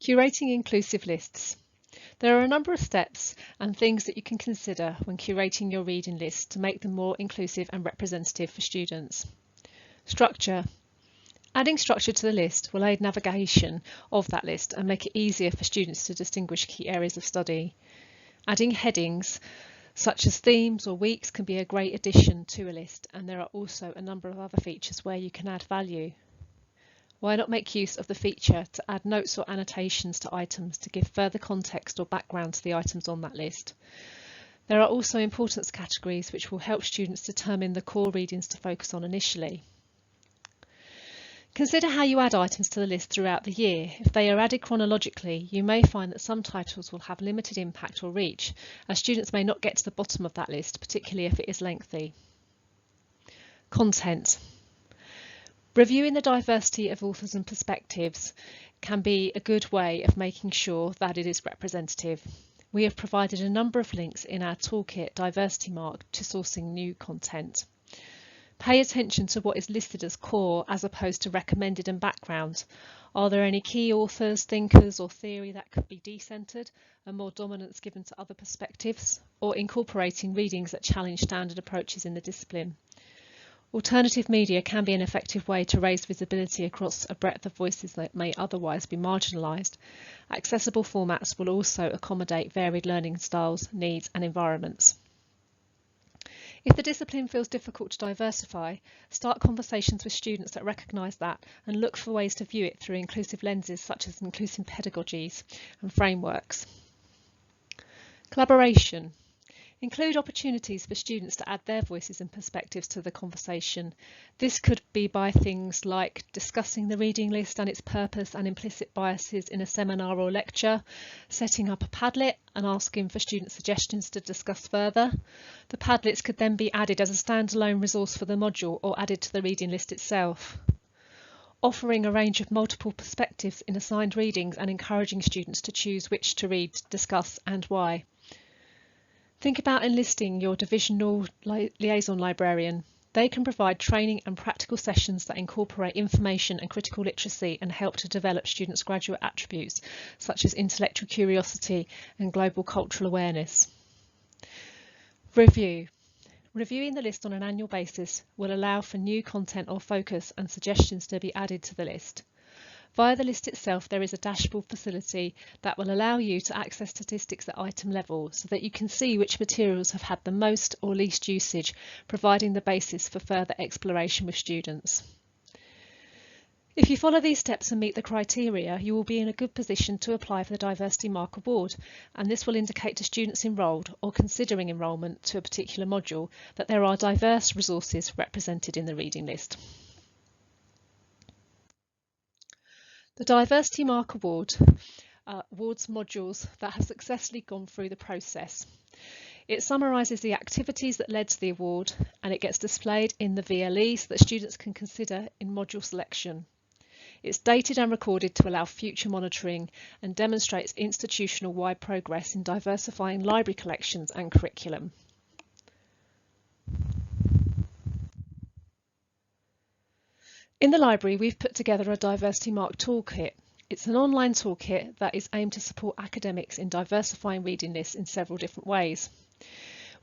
Curating inclusive lists. There are a number of steps and things that you can consider when curating your reading list to make them more inclusive and representative for students. Structure. Adding structure to the list will aid navigation of that list and make it easier for students to distinguish key areas of study. Adding headings such as themes or weeks can be a great addition to a list, and there are also a number of other features where you can add value. Why not make use of the feature to add notes or annotations to items to give further context or background to the items on that list? There are also importance categories which will help students determine the core readings to focus on initially. Consider how you add items to the list throughout the year. If they are added chronologically, you may find that some titles will have limited impact or reach, as students may not get to the bottom of that list, particularly if it is lengthy. Content. Reviewing the diversity of authors and perspectives can be a good way of making sure that it is representative. We have provided a number of links in our toolkit Diversity Mark to sourcing new content. Pay attention to what is listed as core as opposed to recommended and background. Are there any key authors, thinkers or theory that could be decentered and more dominance given to other perspectives, or incorporating readings that challenge standard approaches in the discipline? Alternative media can be an effective way to raise visibility across a breadth of voices that may otherwise be marginalised. Accessible formats will also accommodate varied learning styles, needs and environments. If the discipline feels difficult to diversify, start conversations with students that recognise that and look for ways to view it through inclusive lenses such as inclusive pedagogies and frameworks. Collaboration. Include opportunities for students to add their voices and perspectives to the conversation. This could be by things like discussing the reading list and its purpose and implicit biases in a seminar or lecture, setting up a Padlet and asking for student suggestions to discuss further. The Padlets could then be added as a standalone resource for the module or added to the reading list itself. Offering a range of multiple perspectives in assigned readings and encouraging students to choose which to read, discuss and why. Think about enlisting your divisional liaison librarian. They can provide training and practical sessions that incorporate information and critical literacy and help to develop students' graduate attributes such as intellectual curiosity and global cultural awareness. Review. Reviewing the list on an annual basis will allow for new content or focus and suggestions to be added to the list. Via the list itself, there is a dashboard facility that will allow you to access statistics at item level so that you can see which materials have had the most or least usage, providing the basis for further exploration with students. If you follow these steps and meet the criteria, you will be in a good position to apply for the Diversity Mark Award, and this will indicate to students enrolled or considering enrolment to a particular module that there are diverse resources represented in the reading list. The Diversity Mark Award awards modules that have successfully gone through the process. It summarises the activities that led to the award, and it gets displayed in the VLE so that students can consider in module selection. It's dated and recorded to allow future monitoring and demonstrates institutional-wide progress in diversifying library collections and curriculum. In the library, we've put together a Diversity Mark toolkit. It's an online toolkit that is aimed to support academics in diversifying reading lists in several different ways.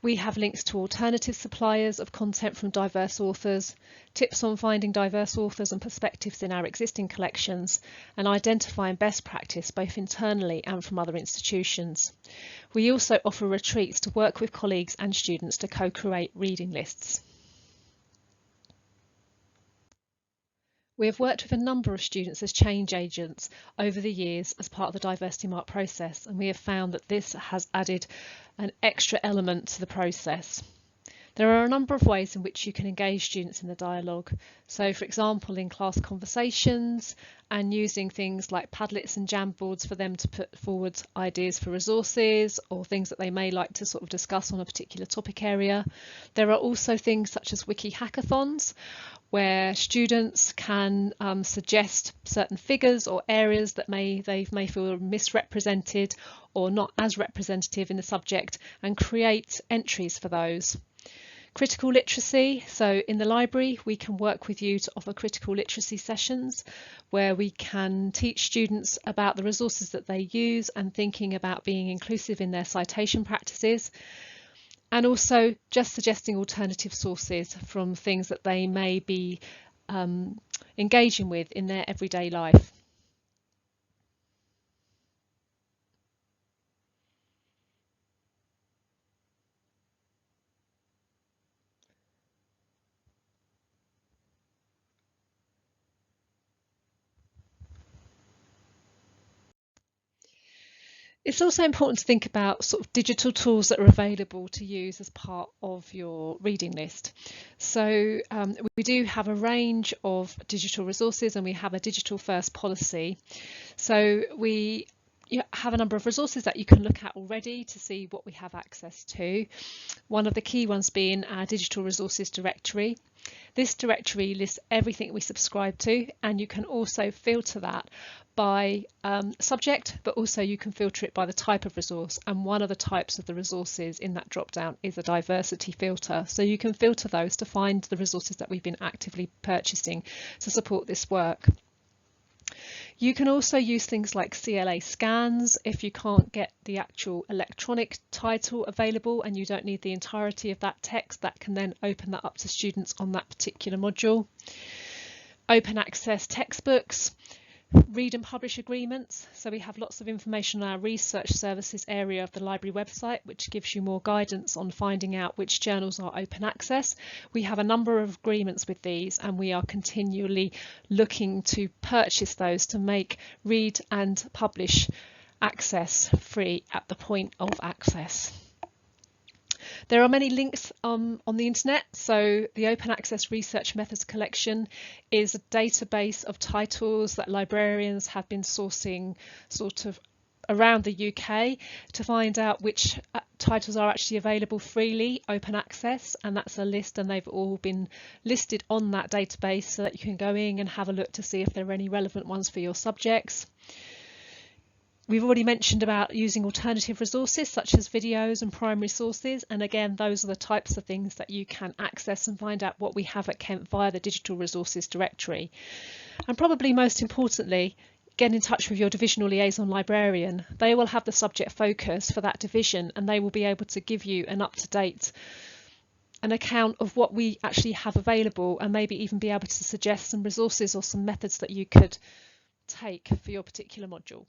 We have links to alternative suppliers of content from diverse authors, tips on finding diverse authors and perspectives in our existing collections, and identifying best practice both internally and from other institutions. We also offer retreats to work with colleagues and students to co-create reading lists. We have worked with a number of students as change agents over the years as part of the Diversity Mark process, and we have found that this has added an extra element to the process. There are a number of ways in which you can engage students in the dialogue. So, for example, in class conversations and using things like Padlets and Jamboards for them to put forward ideas for resources or things that they may like to sort of discuss on a particular topic area. There are also things such as wiki hackathons, where students can suggest certain figures or areas that they may feel misrepresented or not as representative in the subject and create entries for those. Critical literacy. So in the library, we can work with you to offer critical literacy sessions where we can teach students about the resources that they use and thinking about being inclusive in their citation practices. And also just suggesting alternative sources from things that they may be engaging with in their everyday life. It's also important to think about sort of digital tools that are available to use as part of your reading list. So we do have a range of digital resources and we have a digital first policy. So we have a number of resources that you can look at already to see what we have access to. One of the key ones being our digital resources directory. This directory lists everything we subscribe to, and you can also filter that by subject, but also you can filter it by the type of resource, and one of the types of the resources in that drop down is a diversity filter. So you can filter those to find the resources that we've been actively purchasing to support this work. You can also use things like CLA scans if you can't get the actual electronic title available and you don't need the entirety of that text. That can then open that up to students on that particular module. Open access textbooks, read and publish agreements. So we have lots of information on our research services area of the library website, which gives you more guidance on finding out which journals are open access. We have a number of agreements with these and we are continually looking to purchase those to make read and publish access free at the point of access. There are many links on the internet. So the Open Access Research Methods Collection is a database of titles that librarians have been sourcing sort of around the UK to find out which titles are actually available freely, open access, and that's a list and they've all been listed on that database so that you can go in and have a look to see if there are any relevant ones for your subjects. We've already mentioned about using alternative resources such as videos and primary sources, and again those are the types of things that you can access and find out what we have at Kent via the digital resources directory. And probably most importantly, get in touch with your divisional liaison librarian. They will have the subject focus for that division and they will be able to give you an up-to-date account of what we actually have available and maybe even be able to suggest some resources or some methods that you could take for your particular module.